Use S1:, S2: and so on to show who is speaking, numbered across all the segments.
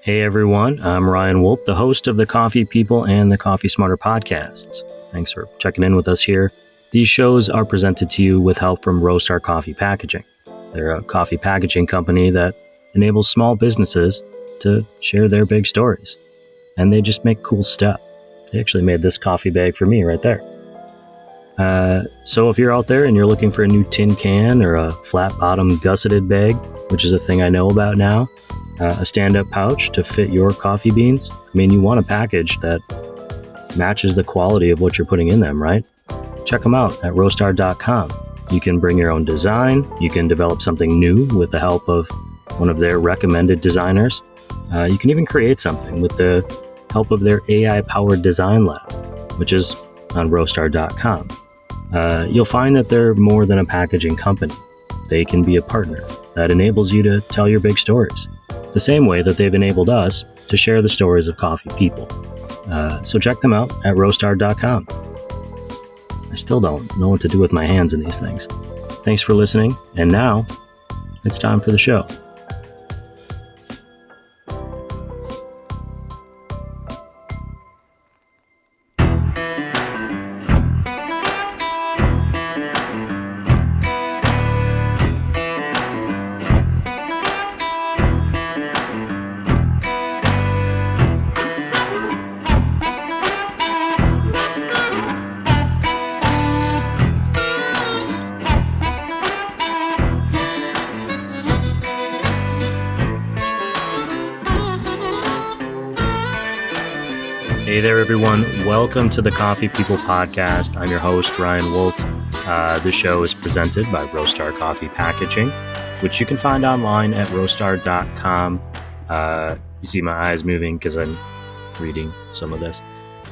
S1: Hey everyone, I'm Ryan Woldt, the host of the Coffee People and the Coffee Smarter podcasts. Thanks for checking in with us here. These shows are presented to you with help from Roastar Coffee Packaging. They're a coffee packaging company that enables small businesses to share their big stories. And they just make cool stuff. They actually made this coffee bag for me right there. So if you're out there and you're looking for a new tin can or a flat bottom gusseted bag, which is a thing I know about now, a stand-up pouch to fit your coffee beans. I mean, you want a package that matches the quality of what you're putting in them, right? Check them out at roastar.com. You can bring your own design. You can develop something new with the help of one of their recommended designers. You can even create something with the help of their AI-powered design lab, which is on roastar.com. You'll find that they're more than a packaging company. They can be a partner that enables you to tell your big stories, the same way that they've enabled us to share the stories of coffee people. So check them out at roastar.com. I still don't know what to do with my hands in these things. Thanks for listening, and now it's time for the show. Hey there, everyone. Welcome to the Coffee People podcast. I'm your host, Ryan Woldt. This show is presented by Roastar Coffee Packaging, which you can find online at roastar.com. You see my eyes moving because I'm reading some of this.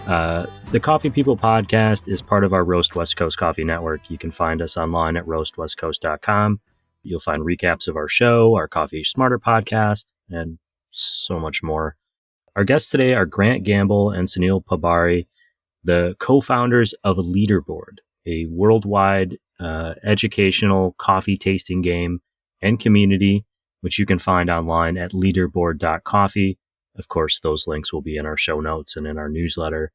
S1: The Coffee People podcast is part of our Roast West Coast Coffee Network. You can find us online at roastwestcoast.com. You'll find recaps of our show, our Coffee Smarter podcast, and so much more. Our guests today are Gamble and Suneal Pabari, the co-founders of Leaderboard, a worldwide educational coffee tasting game and community, which you can find online at leaderboard.coffee. Of course, those links will be in our show notes and in our newsletter.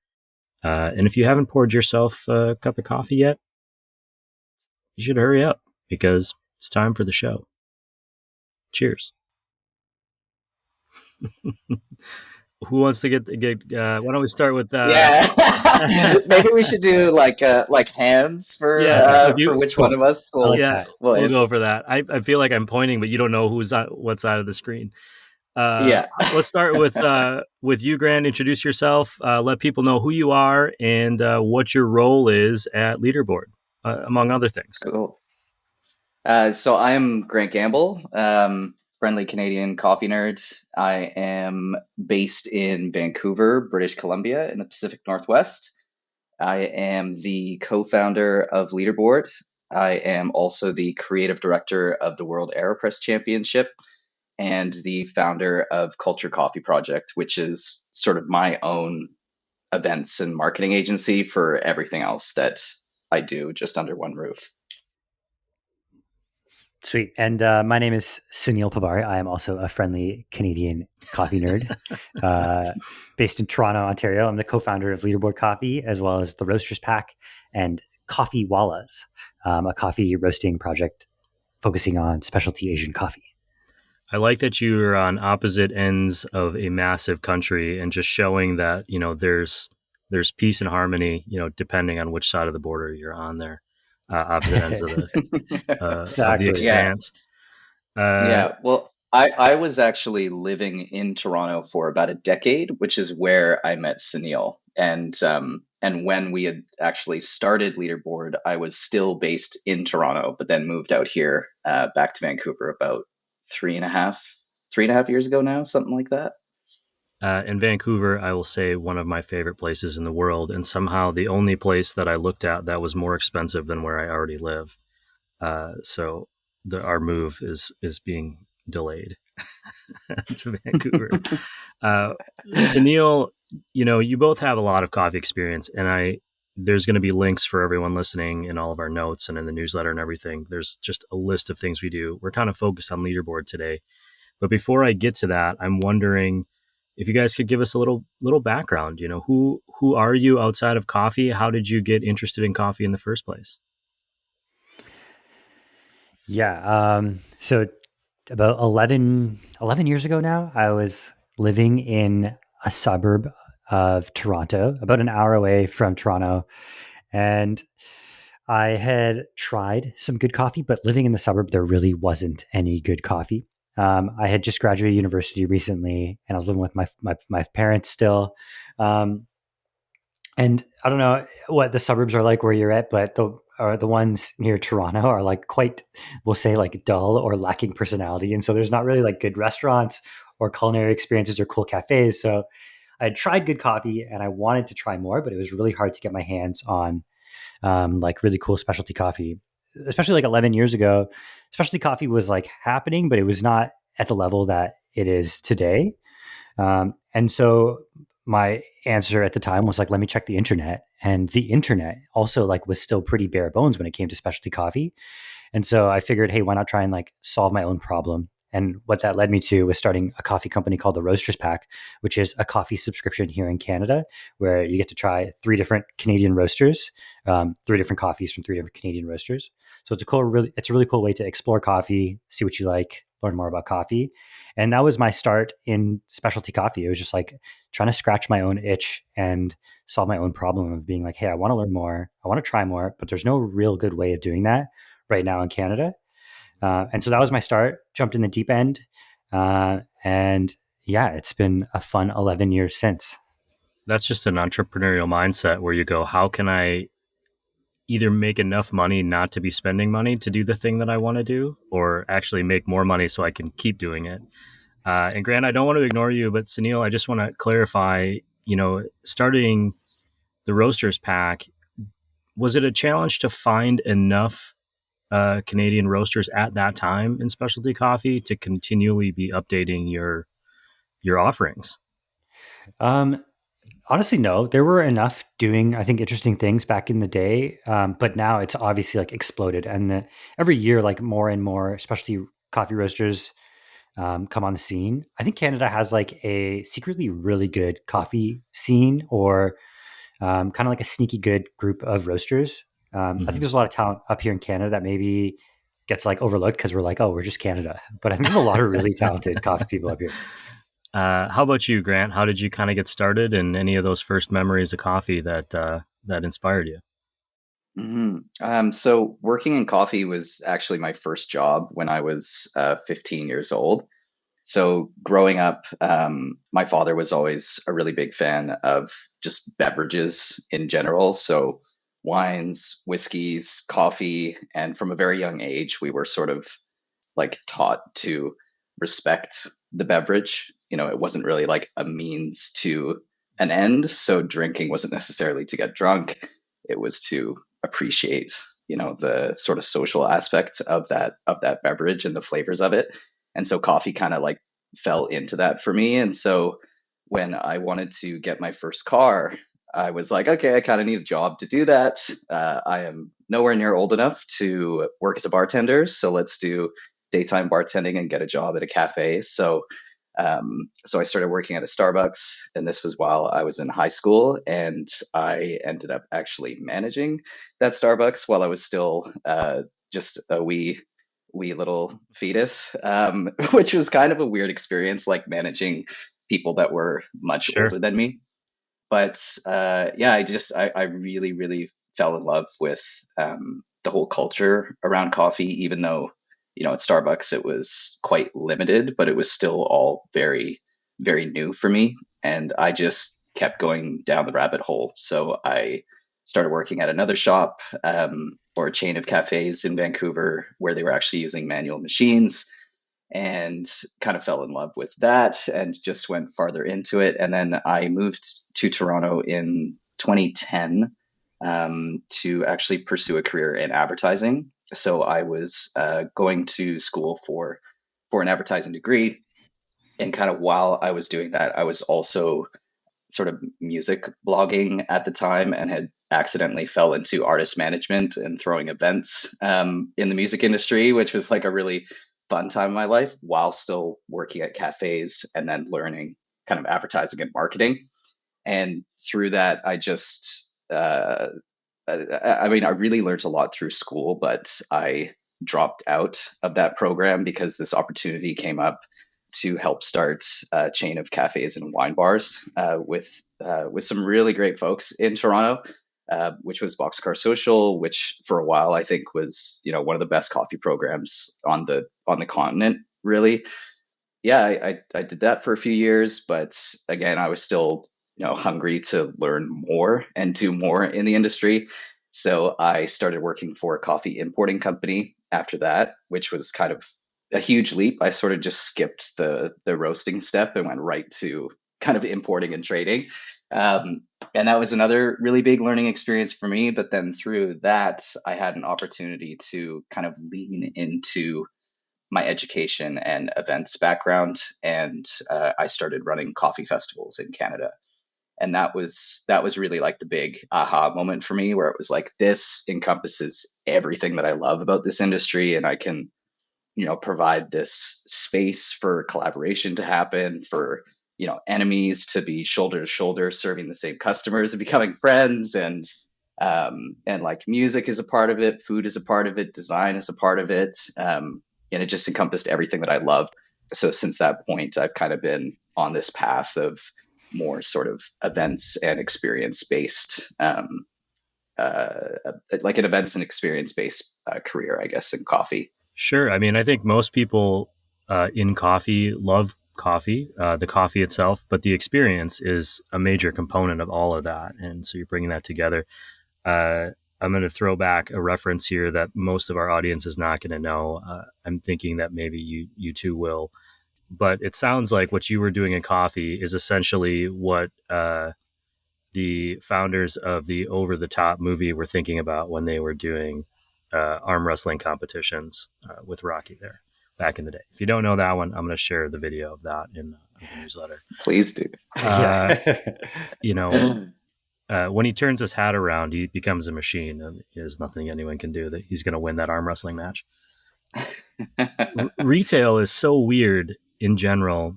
S1: And if you haven't poured yourself a cup of coffee yet, you should hurry up because it's time for the show. Cheers. Who wants to get why don't we start with
S2: maybe we should do like hands for which one of us will
S1: we'll go for that. I feel like I'm pointing, but you don't know who's on what side of the screen. Let's start with you, Grant. Introduce yourself, let people know who you are and what your role is at Leaderboard, among other things.
S2: Cool. So I'm Grant Gamble, friendly Canadian coffee nerd. I am based in Vancouver, British Columbia, in the Pacific Northwest. I am the co-founder of Leaderboard. I am also the creative director of the World AeroPress Championship and the founder of Culture Coffee Project, which is sort of my own events and marketing agency for everything else that I do just under one roof.
S3: Sweet. And my name is Suneal Pabari. I am also a friendly Canadian coffee nerd based in Toronto, Ontario. I'm the co-founder of Leaderboard Coffee, as well as the Roasters Pack and Coffee Wallas, a coffee roasting project focusing on specialty Asian coffee.
S1: I like that you're on opposite ends of a massive country and just showing that, there's peace and harmony, depending on which side of the border you're on there. Opposite ends of the expanse.
S2: Well, I was actually living in Toronto for about a decade, which is where I met Suneal. And when we had actually started Leaderboard, I was still based in Toronto, but then moved out here back to Vancouver about three and a half years ago now, something like that.
S1: In Vancouver, I will say one of my favorite places in the world, and somehow the only place that I looked at that was more expensive than where I already live. So our move is being delayed to Vancouver. Suneal, you both have a lot of coffee experience, and there's going to be links for everyone listening in all of our notes and in the newsletter and everything. There's just a list of things we do. We're kind of focused on Leaderboard today. But before I get to that, I'm wondering, if you guys could give us a little background, who are you outside of coffee? How did you get interested in coffee in the first place?
S3: Yeah. So about 11 years ago now, I was living in a suburb of Toronto, about an hour away from Toronto. And I had tried some good coffee, but living in the suburb, there really wasn't any good coffee. I had just graduated university recently, and I was living with my parents still. Um, and I don't know what the suburbs are like where you're at, but the ones near Toronto are like quite, we'll say, like dull or lacking personality. And so there's not really like good restaurants or culinary experiences or cool cafes. So I had tried good coffee and I wanted to try more, but it was really hard to get my hands on like really cool specialty coffee. Especially like 11 years ago, specialty coffee was like happening, but it was not at the level that it is today. And so my answer at the time was like, let me check the internet. And the internet also like was still pretty bare bones when it came to specialty coffee. And so I figured, hey, why not try and like solve my own problem? And what that led me to was starting a coffee company called the Roasters Pack, which is a coffee subscription here in Canada, where you get to try three different Canadian roasters, three different coffees from three different Canadian roasters. So it's a really cool way to explore coffee, see what you like, learn more about coffee. And that was my start in specialty coffee. It was just like trying to scratch my own itch and solve my own problem of being like, hey, I want to learn more, I want to try more, but there's no real good way of doing that right now in Canada. And so that was my start, jumped in the deep end. And yeah, it's been a fun 11 years since.
S1: That's just an entrepreneurial mindset where you go, how can I either make enough money not to be spending money to do the thing that I want to do, or actually make more money so I can keep doing it? And Grant, I don't want to ignore you, but Suneal, I just want to clarify, starting the Roasters Pack, was it a challenge to find enough Canadian roasters at that time in specialty coffee to continually be updating your offerings?
S3: Um, Honestly, no. There were enough doing, I think, interesting things back in the day, but now it's obviously like exploded. And every year, like more and more specialty coffee roasters come on the scene. I think Canada has like a secretly really good coffee scene, or kind of like a sneaky good group of roasters. I think there's a lot of talent up here in Canada that maybe gets like overlooked because we're like, oh, we're just Canada. But I think there's a lot of really talented coffee people up here.
S1: How about you, Grant? How did you kind of get started, and any of those first memories of coffee that inspired you?
S2: So working in coffee was actually my first job when I was 15 years old. So growing up, my father was always a really big fan of just beverages in general. So wines, whiskeys, coffee. And from a very young age, we were sort of like taught to respect the beverage. It wasn't really like a means to an end. So drinking wasn't necessarily to get drunk. It was to appreciate, the sort of social aspect of that beverage and the flavors of it. And so coffee kind of like fell into that for me. And so when I wanted to get my first car, I was like, okay, I kind of need a job to do that. I am nowhere near old enough to work as a bartender. So let's do daytime bartending and get a job at a cafe. So I started working at a Starbucks, and this was while I was in high school, and I ended up actually managing that Starbucks while I was still just a wee little fetus, which was kind of a weird experience, like managing people that were much
S1: Sure.
S2: older than me. But yeah, I really really fell in love with the whole culture around coffee, even though at Starbucks it was quite limited, but it was still all very very new for me, and I just kept going down the rabbit hole. So I started working at another shop, or a chain of cafes in Vancouver where they were actually using manual machines, and kind of fell in love with that and just went farther into it. And then I moved to Toronto in 2010, to actually pursue a career in advertising. So I was going to school for an advertising degree, and kind of while I was doing that, I was also sort of music blogging at the time, and had accidentally fell into artist management and throwing events in the music industry, which was like a really fun time in my life while still working at cafes and then learning kind of advertising and marketing. And through that, I just, I mean, I really learned a lot through school, but I dropped out of that program because this opportunity came up to help start a chain of cafes and wine bars with some really great folks in Toronto, which was Boxcar Social, which for a while I think was one of the best coffee programs on the continent. Really, yeah, I did that for a few years, but again, I was still hungry to learn more and do more in the industry. So I started working for a coffee importing company after that, which was kind of a huge leap. I sort of just skipped the roasting step and went right to kind of importing and trading. And that was another really big learning experience for me. But then through that, I had an opportunity to kind of lean into my education and events background. And I started running coffee festivals in Canada. And that was really like the big aha moment for me, where it was like, this encompasses everything that I love about this industry. And I can, provide this space for collaboration to happen, for, enemies to be shoulder to shoulder, serving the same customers and becoming friends. And like music is a part of it, food is a part of it, design is a part of it. And it just encompassed everything that I loved. So since that point, I've kind of been on this path of more sort of events and experience based, like an events and experience based career, I guess, in coffee.
S1: Sure. I mean, I think most people in coffee love coffee, the coffee itself, but the experience is a major component of all of that. And so you're bringing that together. I'm going to throw back a reference here that most of our audience is not going to know. I'm thinking that maybe you two will. But it sounds like what you were doing in coffee is essentially what the founders of the Over the Top movie were thinking about when they were doing arm wrestling competitions with Rocky there back in the day. If you don't know that one, I'm going to share the video of that in the newsletter.
S2: Please do.
S1: When he turns his hat around, he becomes a machine, and there's nothing anyone can do that he's going to win that arm wrestling match. Retail is so weird in general.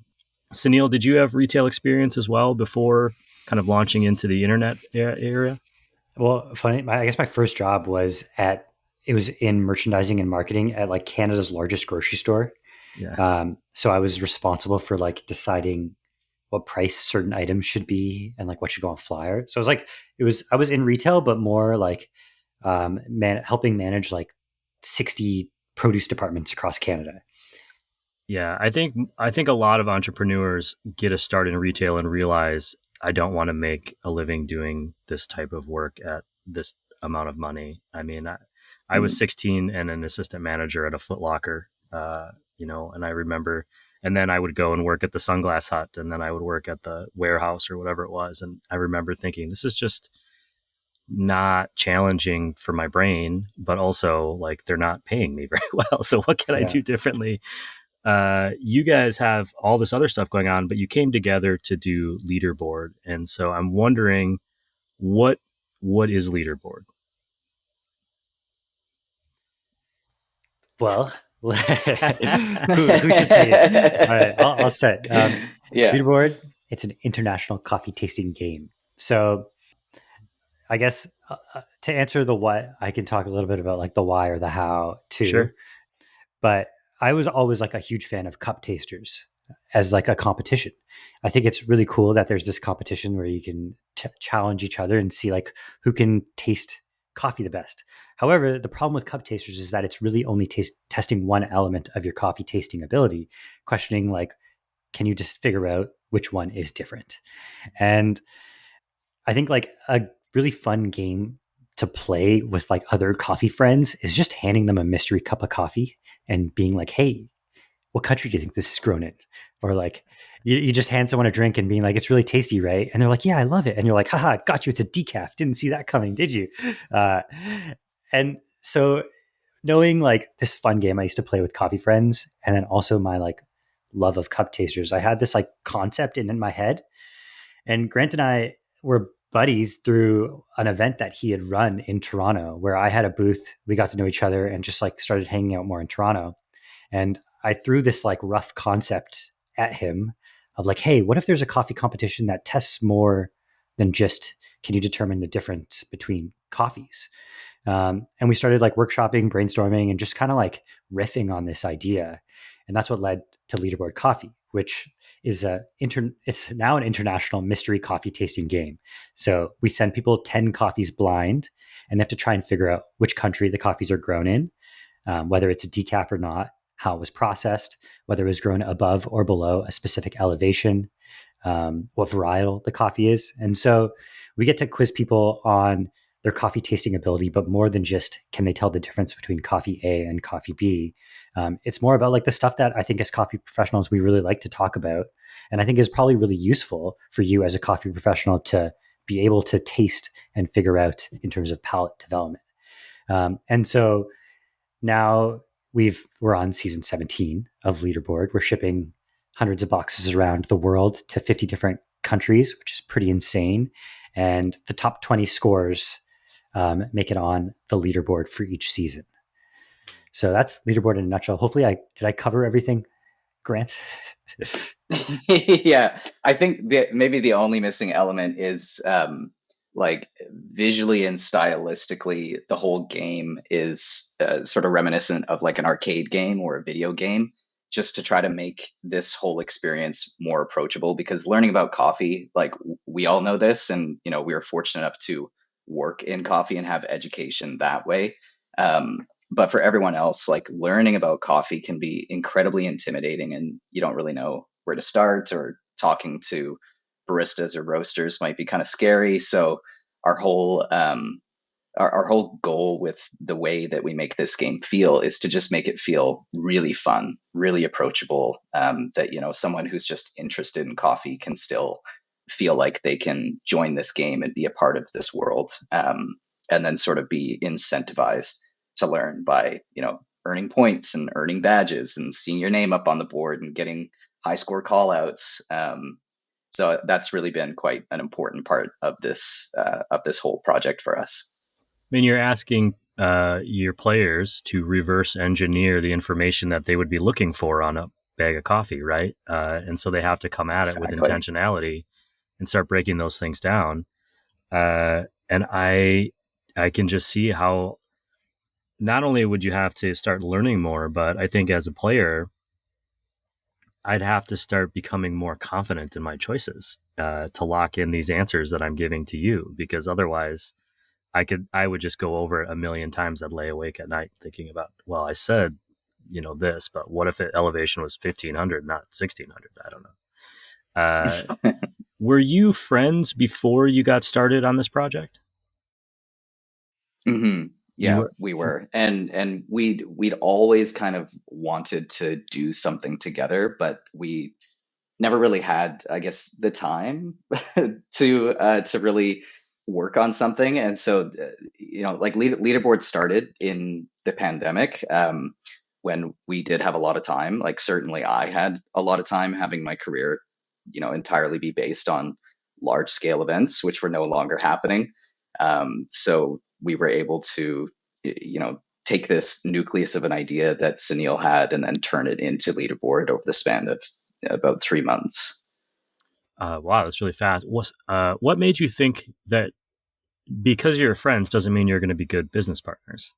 S1: Suneal, did you have retail experience as well before kind of launching into the internet area?
S3: Well, funny, I guess my first job was in merchandising and marketing at like Canada's largest grocery store.
S1: Yeah.
S3: So I was responsible for like deciding what price certain items should be and like what should go on flyer. So I was in retail, but more like helping manage like 60 produce departments across Canada.
S1: Yeah, I think a lot of entrepreneurs get a start in retail and realize, I don't want to make a living doing this type of work at this amount of money. I mean, I was 16 and an assistant manager at a Foot Locker, and I remember, and then I would go and work at the Sunglass Hut, and then I would work at the warehouse or whatever it was. And I remember thinking, this is just not challenging for my brain, but also like they're not paying me very well. So what can I do differently? You guys have all this other stuff going on, but you came together to do Leaderboard. And so I'm wondering, what is Leaderboard?
S3: Well, who should tell you? All right, I'll start. Leaderboard, it's an international coffee tasting game. So I guess to answer the what, I can talk a little bit about like the why or the how too.
S1: Sure.
S3: But I was always like a huge fan of cup tasters as like a competition. I think it's really cool that there's this competition where you can challenge each other and see like who can taste coffee the best. However, the problem with cup tasters is that it's really only testing one element of your coffee tasting ability, questioning like, can you just figure out which one is different? And I think like a really fun game to play with like other coffee friends is just handing them a mystery cup of coffee and being like, hey, what country do you think this is grown in? Or like you just hand someone a drink and being like, it's really tasty, right? And they're like, yeah, I love it. And you're like, haha, got you. It's a decaf. Didn't see that coming, did you? And so knowing like this fun game I used to play with coffee friends, and then also my like love of cup tasters, I had this like concept in my head. And Grant and I were buddies through an event that he had run in Toronto where I had a booth. We got to know each other and just like started hanging out more in Toronto. And I threw this like rough concept at him of like, hey, what if there's a coffee competition that tests more than just, can you determine the difference between coffees? And we started like workshopping, brainstorming, and just kind of like riffing on this idea. And that's what led to Leaderboard Coffee, which is it's now an international mystery coffee tasting game. So we send people 10 coffees blind, and they have to try and figure out which country the coffees are grown in, whether it's a decaf or not, how it was processed, whether it was grown above or below a specific elevation, what varietal the coffee is. And so we get to quiz people on their coffee tasting ability, but more than just can they tell the difference between coffee A and coffee B. It's more about like the stuff that I think as coffee professionals we really like to talk about, and I think is probably really useful for you as a coffee professional to be able to taste and figure out in terms of palate development. And so now we're on season 17 of Leaderboard. We're shipping hundreds of boxes around the world to 50 different countries, which is pretty insane. And the top 20 scores make it on the leaderboard for each season. So that's Leaderboard in a nutshell. Hopefully did I cover everything, Grant?
S2: Yeah, I think maybe the only missing element is like visually and stylistically, the whole game is sort of reminiscent of like an arcade game or a video game, just to try to make this whole experience more approachable. Because learning about coffee, like we all know this, and we are fortunate enough to work in coffee and have education that way. But for everyone else, like learning about coffee can be incredibly intimidating, and you don't really know where to start, or talking to baristas or roasters might be kind of scary. So our whole our whole goal with the way that we make this game feel is to just make it feel really fun, really approachable, that someone who's just interested in coffee can still feel like they can join this game and be a part of this world, and then sort of be incentivized to learn by earning points and earning badges and seeing your name up on the board and getting high score call outs. So that's really been quite an important part of this whole project for us.
S1: I mean, you're asking your players to reverse engineer the information that they would be looking for on a bag of coffee, right? And so they have to come at it with intentionality and start breaking those things down. And I can just see how not only would you have to start learning more, but I think as a player, I'd have to start becoming more confident in my choices to lock in these answers that I'm giving to you, because otherwise I would just go over it a million times. I'd lay awake at night thinking about, well, I said, this, but what if elevation was 1500, not 1600? I don't know. Were you friends before you got started on this project?
S2: Mm-hmm. Yeah, we were. And we'd always kind of wanted to do something together, but we never really had, I guess, the time to really work on something. And so, like Leaderboard started in the pandemic, when we did have a lot of time. Like certainly I had a lot of time, having my career, entirely be based on large scale events, which were no longer happening. So we were able to, take this nucleus of an idea that Suneal had and then turn it into Leaderboard over the span of about 3 months.
S1: Wow, that's really fast. What made you think that because you're friends doesn't mean you're going to be good business partners?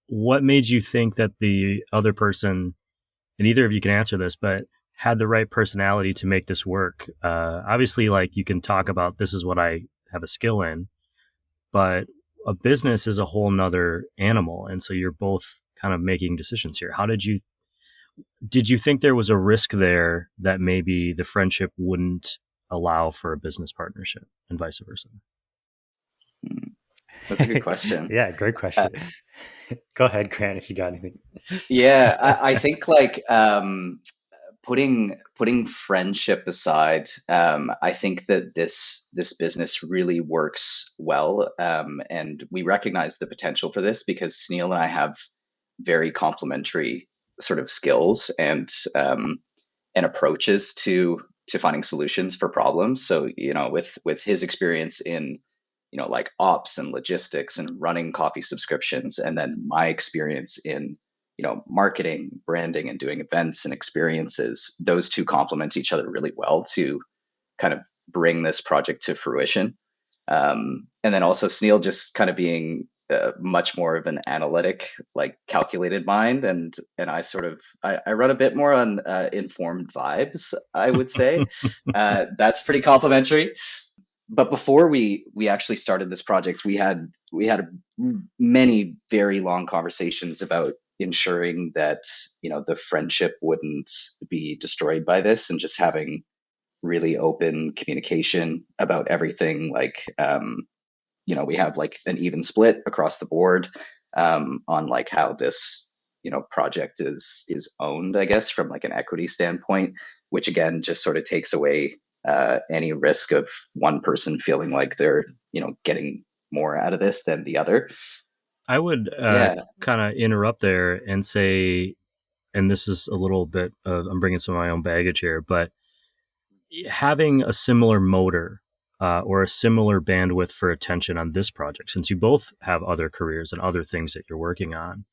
S1: What made you think that the other person, and either of you can answer this, but had the right personality to make this work? Obviously, like you can talk about this is what I have a skill in, but a business is a whole nother animal. And so you're both kind of making decisions here. Did you think there was a risk there that maybe the friendship wouldn't allow for a business partnership and vice versa?
S2: That's a good question.
S3: Yeah, great question. Go ahead, Grant, if you got anything.
S2: Yeah, I think like putting friendship aside, I think that this business really works well, and we recognize the potential for this because Suneal and I have very complementary sort of skills and approaches to finding solutions for problems. So with his experience in like ops and logistics and running coffee subscriptions, and then my experience in marketing, branding, and doing events and experiences, those two complement each other really well to kind of bring this project to fruition. And then also Suneal just kind of being much more of an analytic, like calculated mind, and I run a bit more on informed vibes, I would say. That's pretty complimentary. But before we actually started this project, we had many very long conversations about ensuring that the friendship wouldn't be destroyed by this, and just having really open communication about everything. Like we have like an even split across the board on like how this project is owned, I guess, from like an equity standpoint, which again just sort of takes away any risk of one person feeling like they're getting more out of this than the other.
S1: I would kind of interrupt there and say, and this is a little bit of, I'm bringing some of my own baggage here, but having a similar motor or a similar bandwidth for attention on this project, since you both have other careers and other things that you're working on,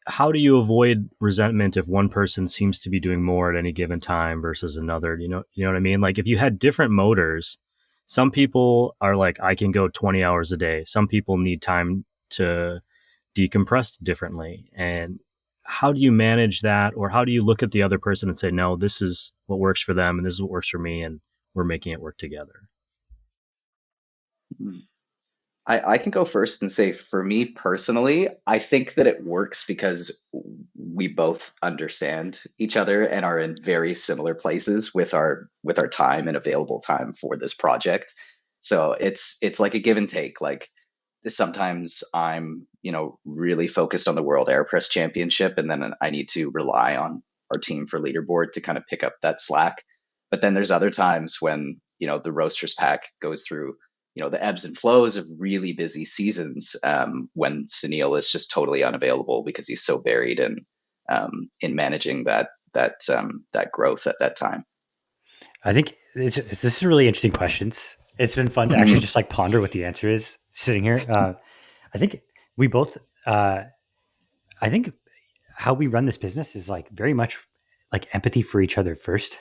S1: how do you avoid resentment if one person seems to be doing more at any given time versus another? You know what I mean? Like if you had different motors, some people are like, I can go 20 hours a day. Some people need time to decompress differently. And how do you manage that? Or how do you look at the other person and say, no, this is what works for them and this is what works for me, and we're making it work together?
S2: I can go first and say, for me personally, I think that it works because we both understand each other and are in very similar places with our time and available time for this project. So it's like a give and take. Like sometimes I'm really focused on the World Airpress Championship, and then I need to rely on our team for Leaderboard to kind of pick up that slack. But then there's other times when the Roasters pack goes through the ebbs and flows of really busy seasons, when Suneal is just totally unavailable because he's so buried in managing that growth at that time.
S3: I think this is really interesting questions. It's been fun to actually just like ponder what the answer is sitting here. I think we both, I think how we run this business is like very much like empathy for each other first.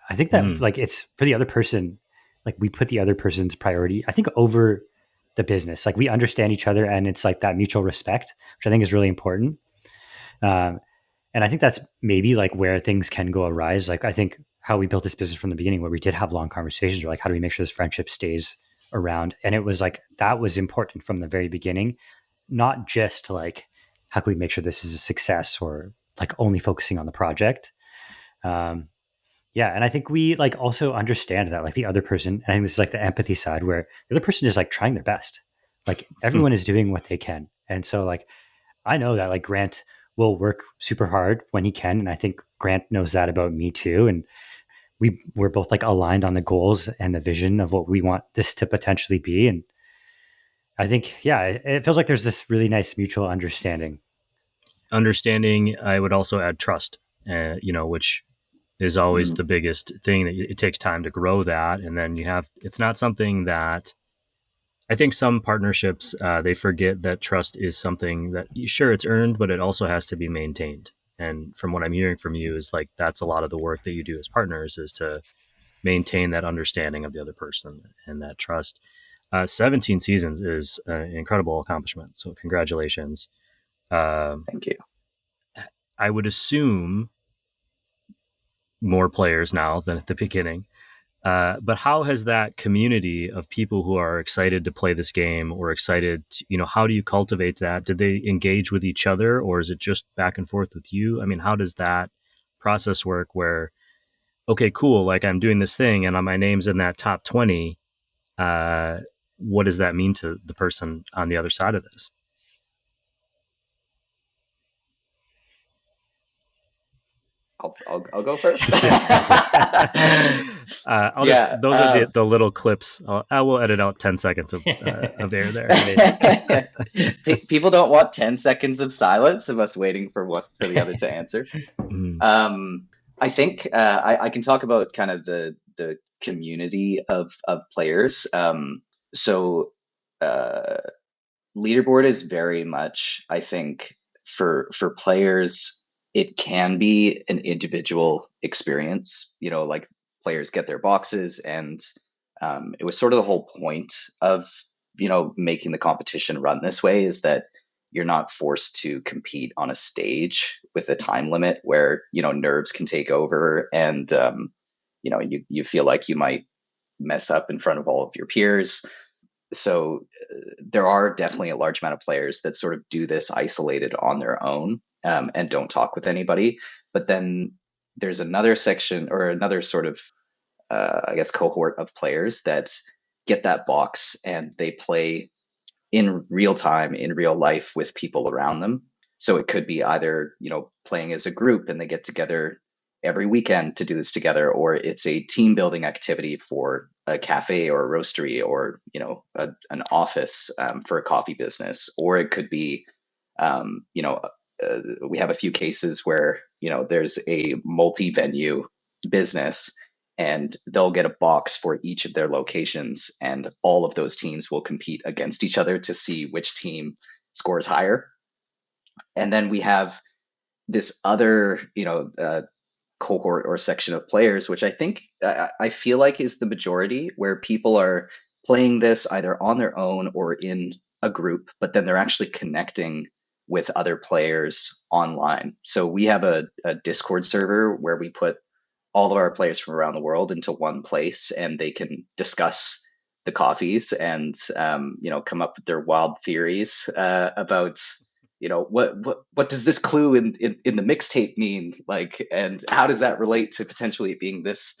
S3: I think that like it's for the other person, like we put the other person's priority, I think, over the business. Like we understand each other, and it's like that mutual respect, which I think is really important. And I think that's maybe like where things can go awry. Like I think how we built this business from the beginning, where we did have long conversations, or like how do we make sure this friendship stays around? And it was like that was important from the very beginning, not just like how can we make sure this is a success, or like only focusing on the project. Yeah. And I think we like also understand that like the other person, and I think this is like the empathy side, where the other person is like trying their best. Like everyone is doing what they can. And so like, I know that like Grant will work super hard when he can. And I think Grant knows that about me too. And we're both like aligned on the goals and the vision of what we want this to potentially be. And I think, yeah, it feels like there's this really nice mutual understanding.
S1: I would also add trust, which is always the biggest thing. That it takes time to grow that. And then it's not something that I think some partnerships, they forget that trust is something that sure it's earned, but it also has to be maintained. And from what I'm hearing from you is like, that's a lot of the work that you do as partners, is to maintain that understanding of the other person and that trust. 17 seasons is an incredible accomplishment. So congratulations.
S2: Thank you.
S1: I would assume more players now than at the beginning. But how has that community of people who are excited to play this game, or excited, how do you cultivate that? Did they engage with each other, or is it just back and forth with you? I mean, how does that process work where, okay, cool, like I'm doing this thing and my name's in that top 20. What does that mean to the person on the other side of this?
S2: I'll go first.
S1: Those are the little clips. I will edit out 10 seconds of air there.
S2: People don't want 10 seconds of silence of us waiting for the other to answer. I think I can talk about kind of the community of players. So Leaderboard is very much, I think, for players, it can be an individual experience. Like players get their boxes, and it was sort of the whole point of making the competition run this way, is that you're not forced to compete on a stage with a time limit where nerves can take over, and you feel like you might mess up in front of all of your peers. So there are definitely a large amount of players that sort of do this isolated on their own, and don't talk with anybody. But then there's another section, or another sort of I guess cohort of players that get that box and they play in real time, in real life, with people around them. So it could be either playing as a group and they get together every weekend to do this together, or it's a team building activity for a cafe or a roastery, or an office for a coffee business. Or it could be we have a few cases where there's a multi-venue business, and they'll get a box for each of their locations, and all of those teams will compete against each other to see which team scores higher. And then we have this other cohort or section of players, which I feel like is the majority, where people are playing this either on their own or in a group, but then they're actually connecting with other players online. So we have a Discord server where we put all of our players from around the world into one place, and they can discuss the coffees and come up with their wild theories about what does this clue in the mixtape mean, like, and how does that relate to potentially being this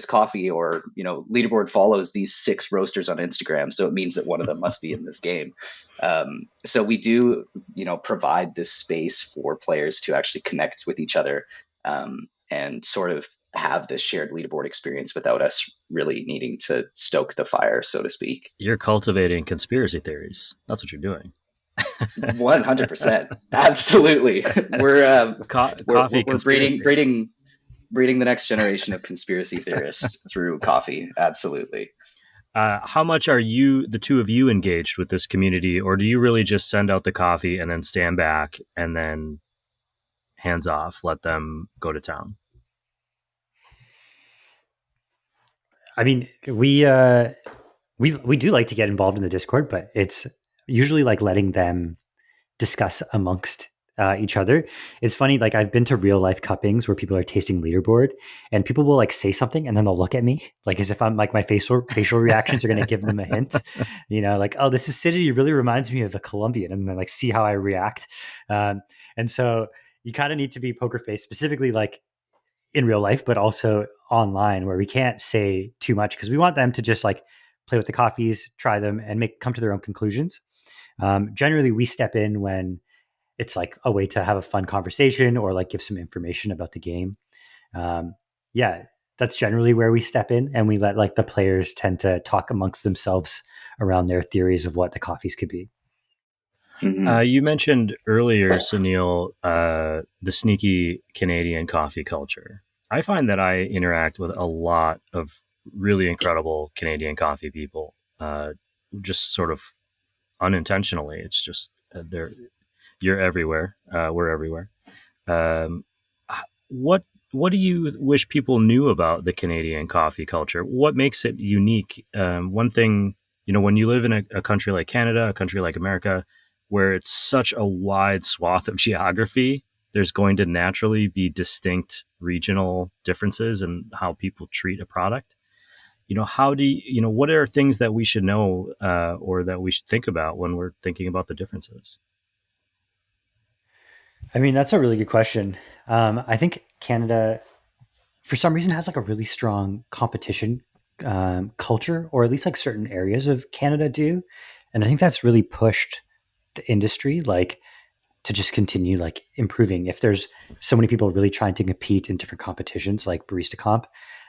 S2: coffee, or Leaderboard follows these 6 roasters on Instagram, so it means that one of them must be in this game. So we do provide this space for players to actually connect with each other, and sort of have this shared leaderboard experience without us really needing to stoke the fire, so to speak.
S1: You're cultivating conspiracy theories. That's what you're doing.
S2: 100%. Absolutely. We're breeding the next generation of conspiracy theorists through coffee. Absolutely.
S1: How much are the two of you engaged with this community, or do you really just send out the coffee and then stand back and then hands off, let them go to town?
S3: I mean, we do like to get involved in the Discord, but it's usually like letting them discuss amongst each other. It's funny, like I've been to real life cuppings where people are tasting Leaderboard, and people will like say something and then they'll look at me like as if I'm like my facial reactions are going to give them a hint, like, oh, this acidity really reminds me of a Colombian, and then like see how I react. And so you kind of need to be poker face, specifically like in real life, but also online, where we can't say too much because we want them to just like play with the coffees, try them, and come to their own conclusions. Generally, we step in when it's like a way to have a fun conversation or like give some information about the game. That's generally where we step in, and we let like the players tend to talk amongst themselves around their theories of what the coffees could be.
S1: Mm-hmm. You mentioned earlier, Suneal, the sneaky Canadian coffee culture. I find that I interact with a lot of really incredible Canadian coffee people, just sort of unintentionally. It's just you're everywhere. We're everywhere. What do you wish people knew about the Canadian coffee culture? What makes it unique? One thing, when you live in a country like Canada, a country like America, where it's such a wide swath of geography, there's going to naturally be distinct regional differences in how people treat a product. How do you, what are things that we should know or that we should think about when we're thinking about the differences?
S3: I mean, that's a really good question. I think Canada, for some reason, has like a really strong competition culture, or at least like certain areas of Canada do. And I think that's really pushed the industry like to just continue like improving. If there's so many people really trying to compete in different competitions like barista comp,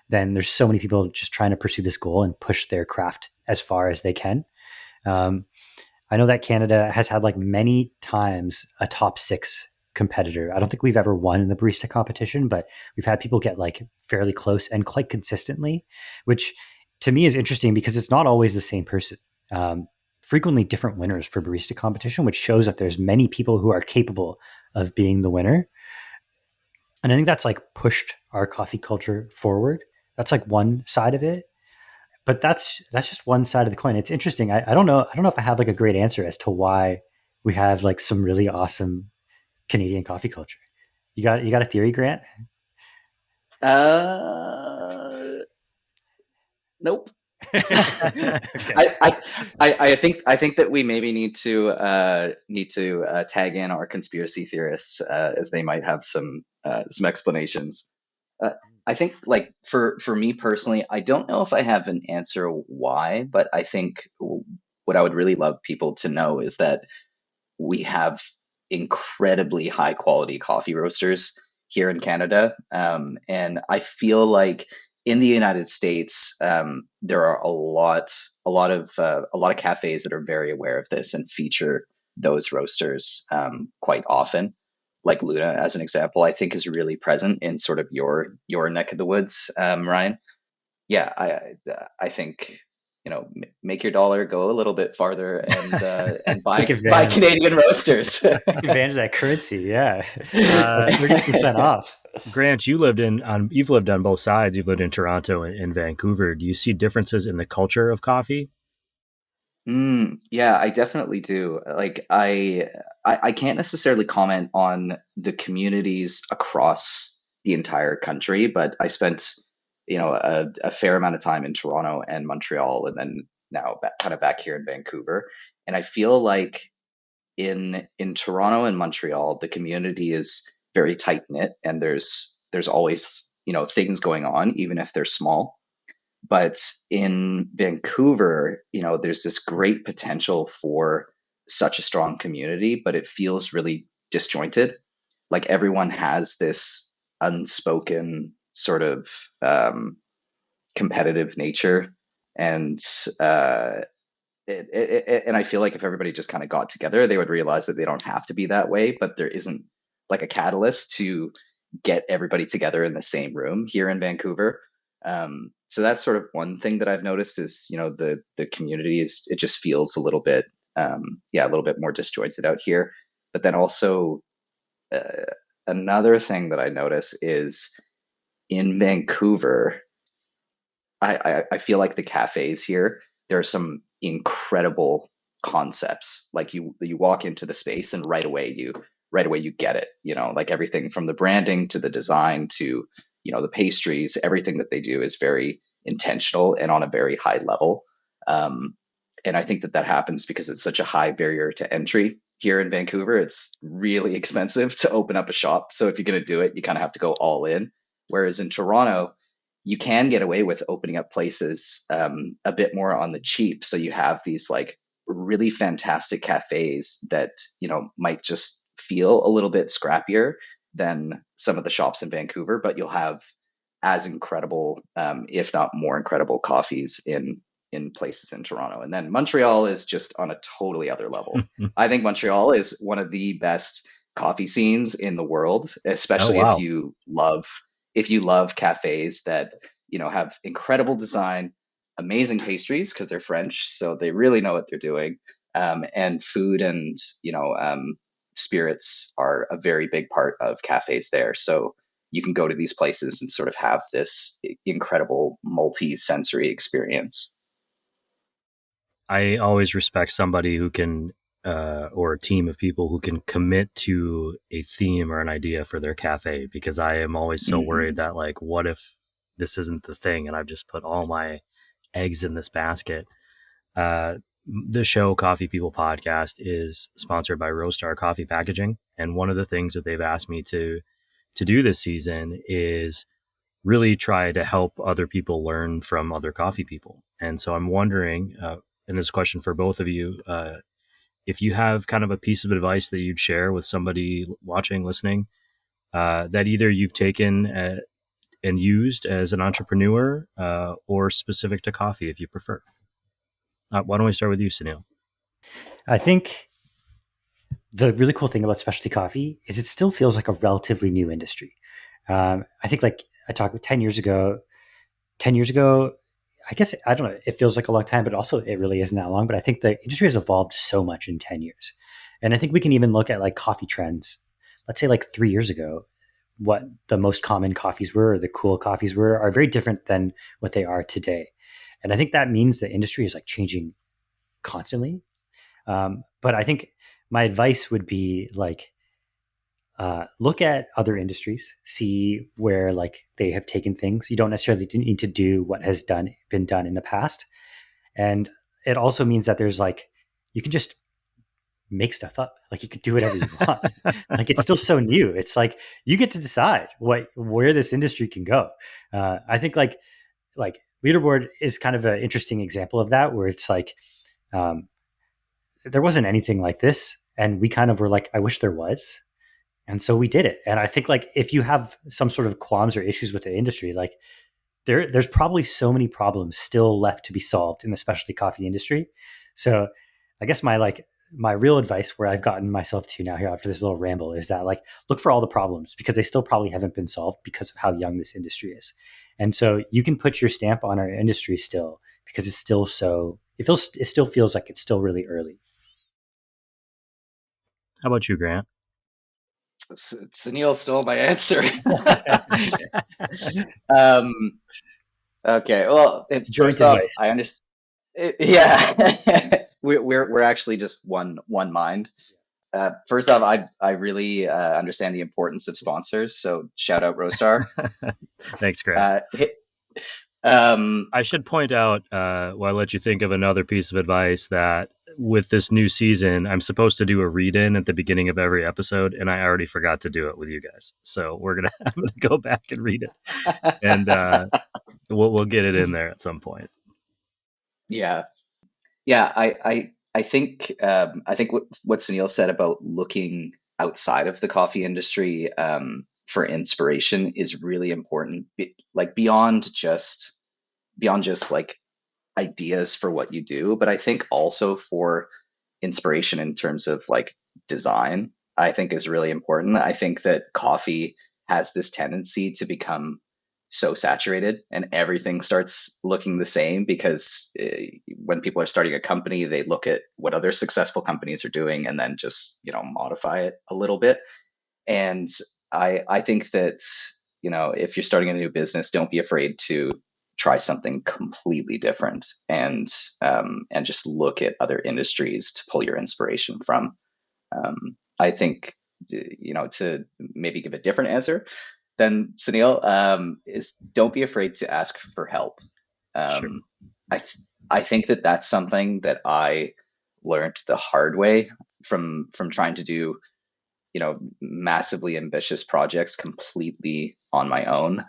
S3: then there's so many people just trying to pursue this goal and push their craft as far as they can. I know that Canada has had like many times a top 6 competitor. I don't think we've ever won in the barista competition, but we've had people get like fairly close and quite consistently, which to me is interesting because it's not always the same person. frequently different winners for barista competition, which shows that there's many people who are capable of being the winner. And I think that's like pushed our coffee culture forward. That's like one side of it. But that's just one side of the coin. It's interesting. I don't know. I don't know if I have like a great answer as to why we have like some really awesome Canadian coffee culture. You got a theory, Grant?
S2: Nope.
S3: Okay.
S2: I think that we maybe need to tag in our conspiracy theorists, as they might have some explanations. I think, like, for me personally, I don't know if I have an answer why, but I think what I would really love people to know is that we have incredibly high quality coffee roasters here in Canada, and I feel like in the United States, there are a lot of cafes that are very aware of this and feature those roasters quite often. Like Luna, as an example, I think is really present in sort of your neck of the woods, Ryan. Yeah, I think, make your dollar go a little bit farther and buy
S3: Take advantage.
S2: Canadian roasters.
S3: Take advantage of that currency. Yeah, 30% off.
S1: Grant, you've lived on both sides. You've lived in Toronto and Vancouver. Do you see differences in the culture of coffee?
S2: Yeah, I definitely do. Like, I can't necessarily comment on the communities across the entire country, but I spent, a fair amount of time in Toronto and Montreal, and then now kind of back here in Vancouver. And I feel like in Toronto and Montreal, the community is very tight knit, and there's always, things going on, even if they're small. But in Vancouver, there's this great potential for such a strong community, but it feels really disjointed. Like, everyone has this unspoken sort of competitive nature, and and I feel like if everybody just kind of got together, they would realize that they don't have to be that way, but there isn't like a catalyst to get everybody together in the same room here in Vancouver. So that's sort of one thing that I've noticed is, the community it just feels a little bit, a little bit more disjointed out here. But then also, another thing that I notice is in Vancouver, I feel like the cafes here, there are some incredible concepts. Like, you walk into the space and right away you get it, like everything from the branding to the design to, the pastries, everything that they do is very intentional and on a very high level. And I think that happens because it's such a high barrier to entry here in Vancouver. It's really expensive to open up a shop. So if you're going to do it, you kind of have to go all in. Whereas in Toronto, you can get away with opening up places a bit more on the cheap. So you have these like really fantastic cafes that, might just feel a little bit scrappier than some of the shops in Vancouver, but you'll have as incredible, if not more incredible, coffees in places in Toronto. And then Montreal is just on a totally other level. I think Montreal is one of the best coffee scenes in the world, especially
S1: Oh, wow.
S2: if you love cafes that, have incredible design, amazing pastries because they're French, so they really know what they're doing, and food and, spirits are a very big part of cafes there. So you can go to these places and sort of have this incredible multi-sensory experience.
S1: I always respect somebody who can, or a team of people who can commit to a theme or an idea for their cafe, because I am always so worried that, like, what if this isn't the thing and I've just put all my eggs in this basket? The show Coffee People Podcast is sponsored by Roastar Coffee Packaging, and one of the things that they've asked me to do this season is really try to help other people learn from other coffee people. And so I'm wondering, and this question for both of you, if you have kind of a piece of advice that you'd share with somebody watching, listening, that either you've taken and used as an entrepreneur, or specific to coffee, if you prefer. Why don't we start with you, Suneal?
S3: I think the really cool thing about specialty coffee is it still feels like a relatively new industry. I think, like I talked about 10 years ago, I guess, I don't know, it feels like a long time, but also it really isn't that long. But I think the industry has evolved so much in 10 years. And I think we can even look at like coffee trends. Let's say like 3 years ago, what the most common coffees were, or the cool coffees were, are very different than what they are today. And I think that means the industry is like changing constantly. But I think my advice would be like, look at other industries, see where like they have taken things. You don't necessarily need to do what has been done in the past. And it also means that there's like, you can just make stuff up. Like you could do whatever you want. Like it's still so new. It's like you get to decide where this industry can go. I think like Leaderboard is kind of an interesting example of that, where it's like um, there wasn't anything like this, and we kind of were like, I wish there was. And so we did it. And I think like if you have some sort of qualms or issues with the industry, like there's probably so many problems still left to be solved in the specialty coffee industry. So I guess my real advice, where I've gotten myself to now here after this little ramble, is that like look for all the problems, because they still probably haven't been solved because of how young this industry is. And so you can put your stamp on our industry still, because it's still it still feels like it's still really early.
S1: How about you, Grant?
S2: Suneal stole my answer. Okay. Well, first off, I understand. Yeah, we're actually just one mind. First off, I really understand the importance of sponsors. So shout out Roastar.
S1: Thanks, Grant. I should point out, while I let you think of another piece of advice, that with this new season, I'm supposed to do a read-in at the beginning of every episode, and I already forgot to do it with you guys. So I'm gonna go back and read it, and we'll get it in there at some point.
S2: Yeah. I think what Suneal said about looking outside of the coffee industry for inspiration is really important. Like beyond just like ideas for what you do, but I think also for inspiration in terms of like design, I think is really important. I think that coffee has this tendency to become so saturated and everything starts looking the same, because when people are starting a company, they look at what other successful companies are doing and then just, modify it a little bit. And I think that, if you're starting a new business, don't be afraid to try something completely different, and just look at other industries to pull your inspiration from. I think, to maybe give a different answer than Suneal, is don't be afraid to ask for help.
S1: Sure.
S2: I think that that's something that I learned the hard way from trying to do, massively ambitious projects completely on my own,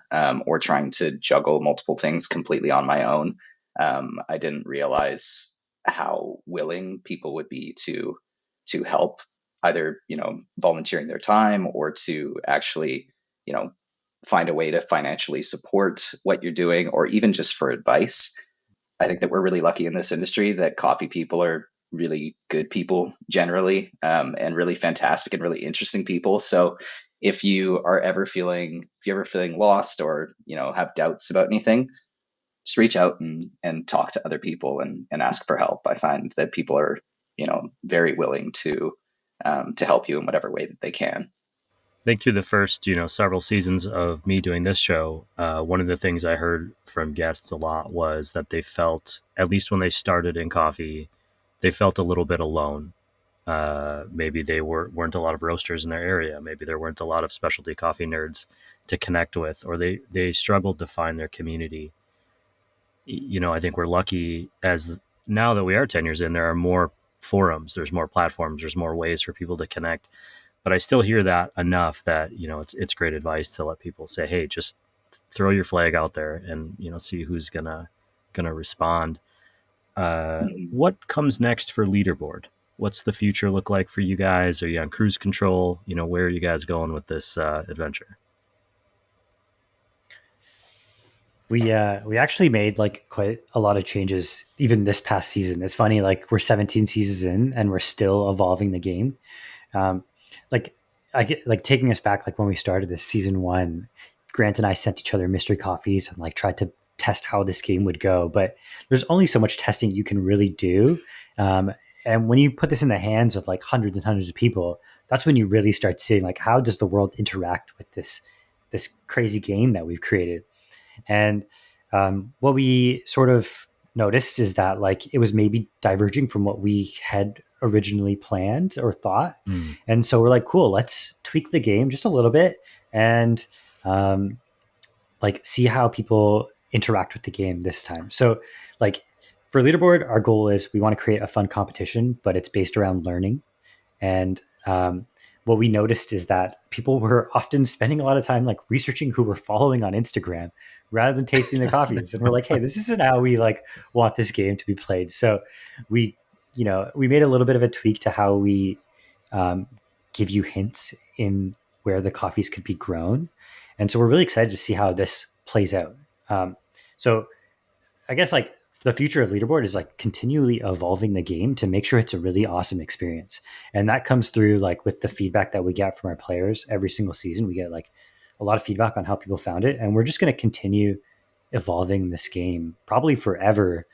S2: or trying to juggle multiple things completely on my own. I didn't realize how willing people would be to help, either, volunteering their time or to actually, find a way to financially support what you're doing, or even just for advice. I think that we're really lucky in this industry that coffee people are really good people generally, and really fantastic and really interesting people. So if you are ever feeling lost, or have doubts about anything, just reach out and talk to other people and ask for help. I find that people are very willing to help you in whatever way that they can.
S1: I think through the first, several seasons of me doing this show, one of the things I heard from guests a lot was that they felt, at least when they started in coffee, they felt a little bit alone. Maybe they weren't a lot of roasters in their area. Maybe there weren't a lot of specialty coffee nerds to connect with, or they struggled to find their community. I think we're lucky, as now that we are 10 years in, there are more forums, there's more platforms, there's more ways for people to connect. But I still hear that enough that, it's great advice to let people say, hey, just throw your flag out there and, see who's gonna respond. What comes next for Leaderboard? What's the future look like for you guys? Are you on cruise control? Where are you guys going with this adventure?
S3: We actually made like quite a lot of changes even this past season. It's funny, like we're 17 seasons in and we're still evolving the game. Like I get like taking us back, like when we started this season 1, Grant and I sent each other mystery coffees and like tried to test how this game would go, but there's only so much testing you can really do. And when you put this in the hands of like hundreds and hundreds of people, that's when you really start seeing like, how does the world interact with this crazy game that we've created? And what we sort of noticed is that like it was maybe diverging from what we had originally planned or thought. And so we're like, cool, let's tweak the game just a little bit and like see how people interact with the game this time. So like for Leaderboard, our goal is we want to create a fun competition, but it's based around learning. And what we noticed is that people were often spending a lot of time like researching who we're following on Instagram rather than tasting the coffees. And we're like, hey, this isn't how we like want this game to be played. So we made a little bit of a tweak to how we give you hints in where the coffees could be grown. And so we're really excited to see how this plays out. So I guess like the future of Leaderboard is like continually evolving the game to make sure it's a really awesome experience. And that comes through like with the feedback that we get from our players every single season. We get like a lot of feedback on how people found it. And we're just going to continue evolving this game probably forever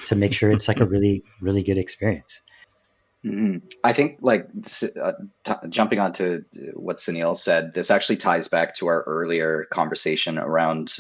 S3: to make sure it's like a really, really good experience.
S2: Mm-hmm. I think like jumping onto what Suneal said, this actually ties back to our earlier conversation around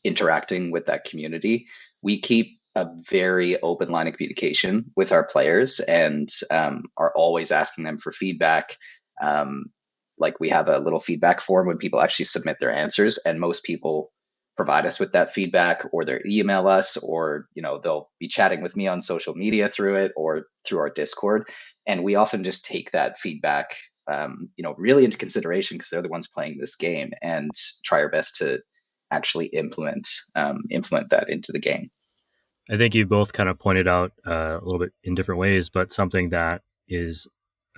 S2: interacting with that community. We keep a very open line of communication with our players and are always asking them for feedback. Like we have a little feedback form when people actually submit their answers, and most people provide us with that feedback, or they email us, or they'll be chatting with me on social media through it or through our Discord. And we often just take that feedback really into consideration because they're the ones playing this game, and try our best to actually implement that into the game.
S1: I think you both kind of pointed out a little bit in different ways, but something that is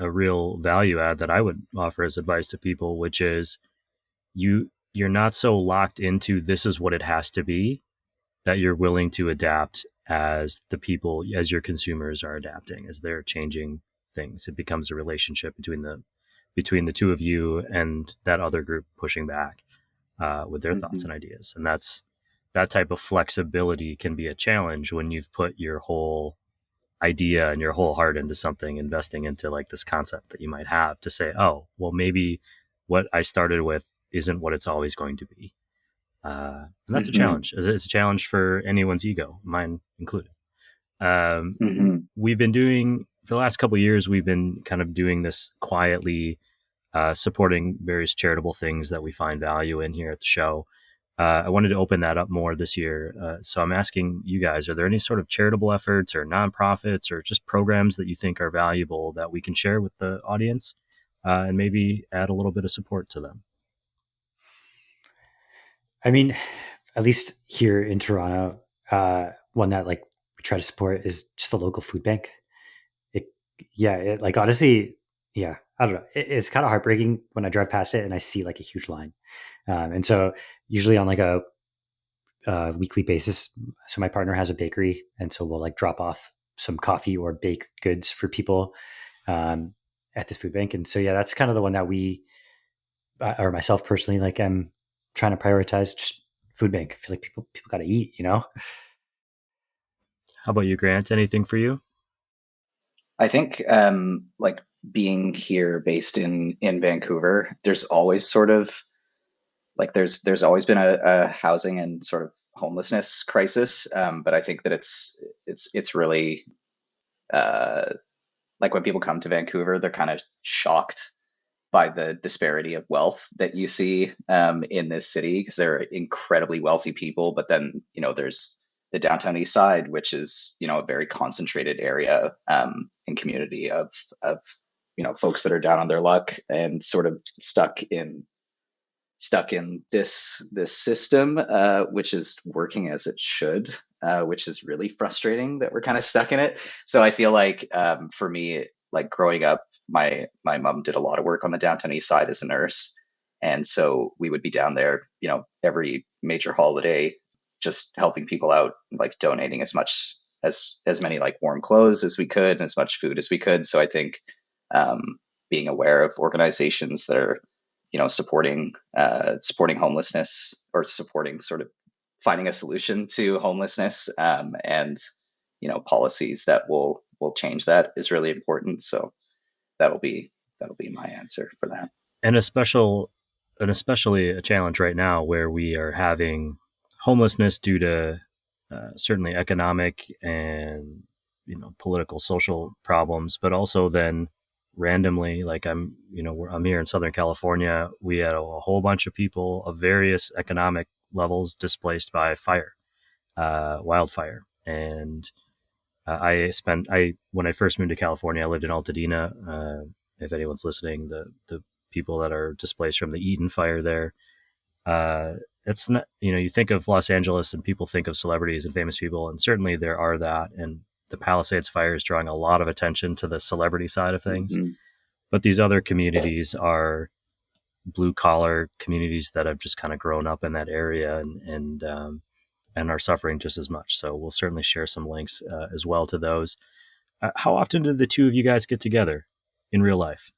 S1: a real value add that I would offer as advice to people, which is you're not so locked into this is what it has to be, that you're willing to adapt as your consumers are adapting, as they're changing things. It becomes a relationship between the two of you and that other group pushing back with their thoughts and ideas. And that type of flexibility can be a challenge when you've put your whole idea and your whole heart into something, investing into like this concept that you might have, to say, oh, well, maybe what I started with isn't what it's always going to be. And that's a challenge. It's a challenge for anyone's ego, mine included. We've been doing, for the last couple of years, we've been kind of doing this quietly, supporting various charitable things that we find value in here at the show. I wanted to open that up more this year. So I'm asking you guys, are there any sort of charitable efforts or nonprofits or just programs that you think are valuable that we can share with the audience and maybe add a little bit of support to them?
S3: I mean, at least here in Toronto, one that like we try to support is just the local food bank. Honestly, I don't know. It's kind of heartbreaking when I drive past it and I see like a huge line. And so usually on like a weekly basis, so my partner has a bakery, and so we'll like drop off some coffee or baked goods for people at this food bank. And so that's kind of the one that we, or myself personally, like I'm trying to prioritize just food bank. I feel like people got to eat,
S1: How about you, Grant? Anything for you?
S2: I think like being here based in Vancouver, there's always sort of like there's always been a housing and sort of homelessness crisis, but I think that it's really like when people come to Vancouver, they're kind of shocked by the disparity of wealth that you see in this city, because they're incredibly wealthy people, but then there's the downtown east side, which is a very concentrated area and community of folks that are down on their luck and sort of stuck in this system, which is working as it should, which is really frustrating that we're kind of stuck in it. So I feel like for me, like growing up, my mom did a lot of work on the downtown east side as a nurse, and so we would be down there, every major holiday, just helping people out, like donating as much as many like warm clothes as we could and as much food as we could. So I think being aware of organizations that are supporting homelessness or supporting sort of finding a solution to homelessness, and policies that will change that is really important. So that'll be my answer for that.
S1: And especially a challenge right now where we are having homelessness due to certainly economic and political social problems, but also then randomly, like I'm here in Southern California, we had a whole bunch of people of various economic levels displaced by fire, wildfire. And when I first moved to California, I lived in Altadena. If anyone's listening, the people that are displaced from the Eaton fire there, it's not, you think of Los Angeles and people think of celebrities and famous people, and certainly there are that. And the Palisades fire is drawing a lot of attention to the celebrity side of things.
S2: Mm-hmm.
S1: But these other communities are blue collar communities that have just kind of grown up in that area and are suffering just as much. So we'll certainly share some links as well to those. How often do the two of you guys get together in real life?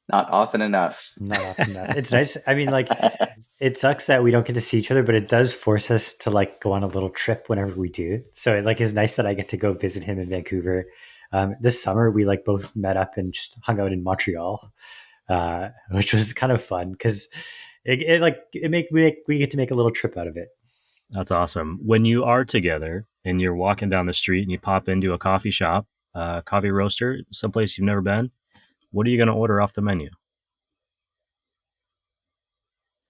S2: Not often enough.
S3: Not often enough. It's nice. I mean, like, it sucks that we don't get to see each other, but it does force us to like go on a little trip whenever we do. So it like is nice that I get to go visit him in Vancouver. This summer we like both met up and just hung out in Montreal, which was kind of fun because we get to make a little trip out of it.
S1: That's awesome. When you are together and you're walking down the street and you pop into a coffee shop, coffee roaster, someplace you've never been, what are you going to order off the menu?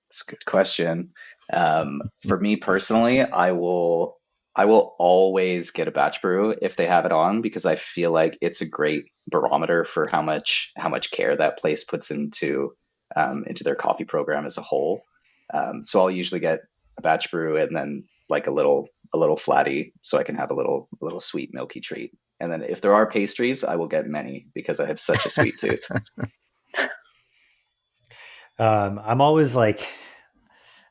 S2: It's a good question. For me personally, I will always get a batch brew if they have it on, because I feel like it's a great barometer for how much care that place puts into their coffee program as a whole. So I'll usually get a batch brew and then like a little flatty, so I can have a little sweet milky treat. And then if there are pastries, I will get many because I have such a sweet tooth.
S3: I'm always like,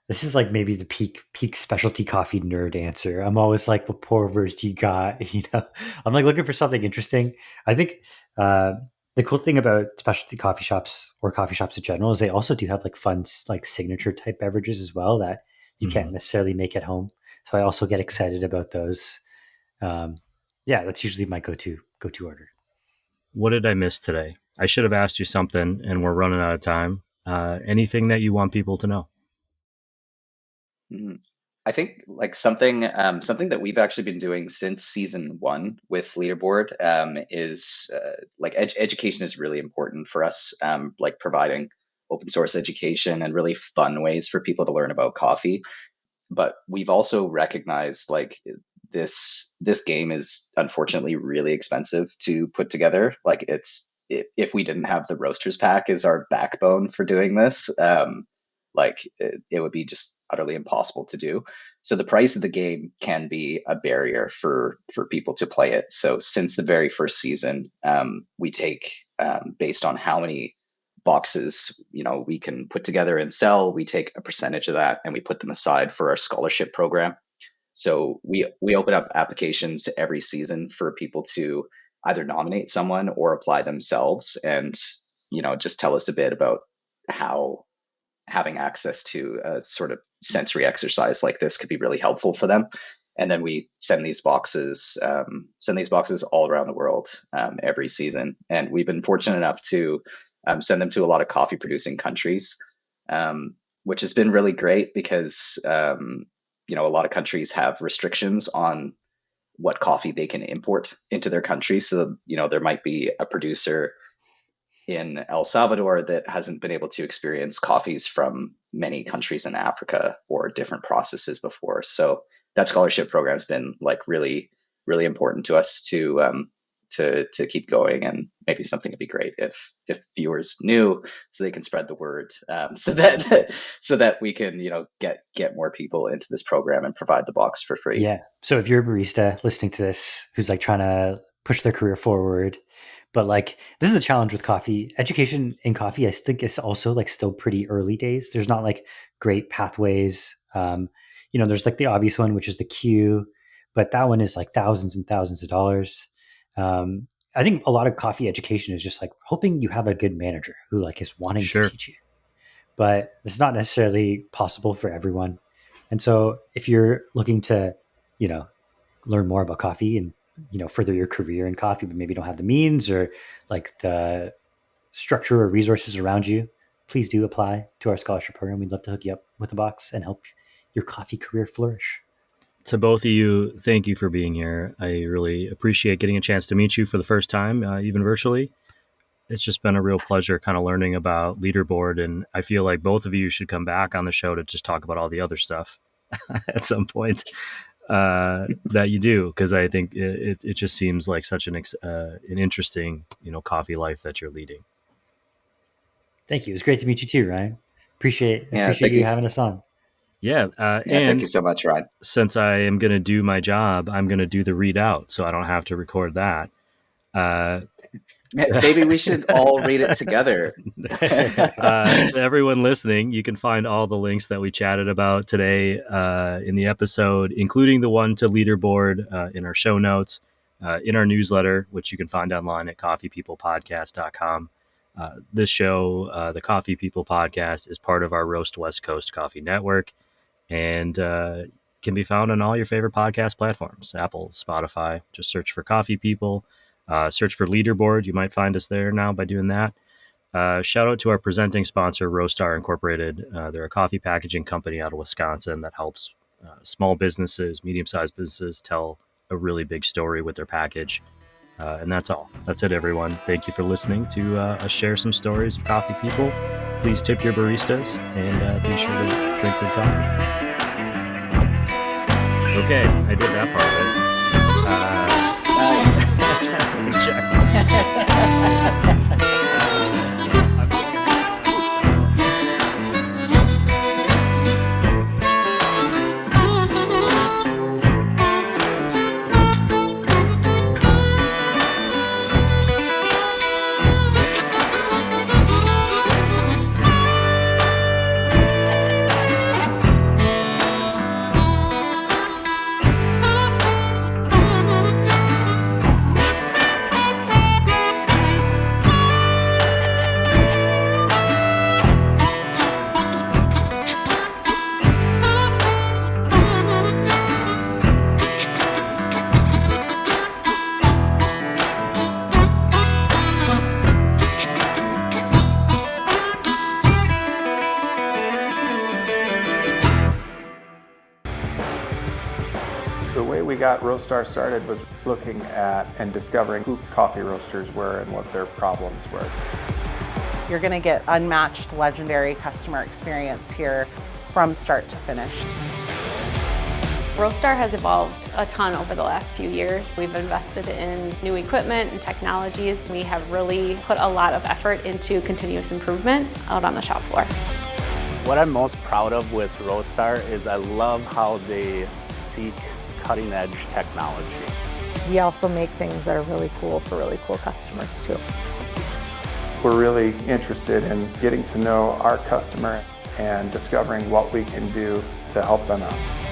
S3: this is like maybe the peak specialty coffee nerd answer. I'm always like, what pour overs do you got? I'm like looking for something interesting. I think the cool thing about specialty coffee shops or coffee shops in general is they also do have like fun, like signature type beverages as well that you can't necessarily make at home. So I also get excited about those. That's usually my go-to order.
S1: What did I miss today? I should have asked you something, and we're running out of time. Anything that you want people to know?
S2: I think like something that we've actually been doing since season 1 with Leaderboard is like education is really important for us, like providing open source education and really fun ways for people to learn about coffee. But we've also recognized like this game is unfortunately really expensive to put together. Like if we didn't have the Roasters pack as our backbone for doing this, it would be just utterly impossible to do. So the price of the game can be a barrier for people to play it. So since the very first season, we take based on how many boxes we can put together and sell, we take a percentage of that and we put them aside for our scholarship program. So we open up applications every season for people to either nominate someone or apply themselves, and just tell us a bit about how having access to a sort of sensory exercise like this could be really helpful for them. And then we send these boxes all around the world every season. And we've been fortunate enough to send them to a lot of coffee producing countries, which has been really great because a lot of countries have restrictions on what coffee they can import into their country. So there might be a producer in El Salvador that hasn't been able to experience coffees from many countries in Africa or different processes before. So that scholarship program has been like really, really important to us to keep going, and maybe something would be great if viewers knew, so they can spread the word, so that we can get more people into this program and provide the box for free.
S3: Yeah. So if you're a barista listening to this who's like trying to push their career forward, but like this is the challenge with coffee education in coffee, I think is also like still pretty early days. There's not like great pathways. There's like the obvious one, which is the queue, but that one is like thousands and thousands of dollars. I think a lot of coffee education is just like hoping you have a good manager who like is wanting to teach you, but it's not necessarily possible for everyone. And so if you're looking to, learn more about coffee and, further your career in coffee, but maybe don't have the means or like the structure or resources around you, please do apply to our scholarship program. We'd love to hook you up with a box and help your coffee career flourish.
S1: To both of you, thank you for being here. I really appreciate getting a chance to meet you for the first time, even virtually. It's just been a real pleasure kind of learning about Leaderboard, and I feel like both of you should come back on the show to just talk about all the other stuff at some point that you do, because I think it just seems like such an interesting coffee life that you're leading.
S3: Thank you. It was great to meet you too, Ryan. Appreciate you having us on.
S1: Yeah,
S2: and thank you so much, Ryan.
S1: Since I am going to do my job, I'm going to do the read out, so I don't have to record that.
S2: Maybe we should all read it together.
S1: Everyone listening, you can find all the links that we chatted about today in the episode, including the one to Leaderboard in our show notes, in our newsletter, which you can find online at coffeepeoplepodcast.com. This show, the Coffee People Podcast, is part of our Roast West Coast Coffee Network, and can be found on all your favorite podcast platforms, Apple, Spotify. Just search for Coffee People. Search for Leaderboard. You might find us there now by doing that. Shout out to our presenting sponsor, Roastar Incorporated. They're a coffee packaging company out of Wisconsin that helps small businesses, medium-sized businesses tell a really big story with their package. And that's all. That's it, everyone. Thank you for listening to us share some stories of coffee people. Please tip your baristas and be sure to drink good coffee. Okay, I did that part of it.
S2: Nice.
S4: got Roastar started was looking at and discovering who coffee roasters were and what their problems were.
S5: You're going to get unmatched, legendary customer experience here from start to finish.
S6: Roastar has evolved a ton over the last few years. We've invested in new equipment and technologies. We have really put a lot of effort into continuous improvement out on the shop floor.
S7: What I'm most proud of with Roastar is I love how they seek cutting-edge technology.
S8: We also make things that are really cool for really cool customers too.
S4: We're really interested in getting to know our customer and discovering what we can do to help them out.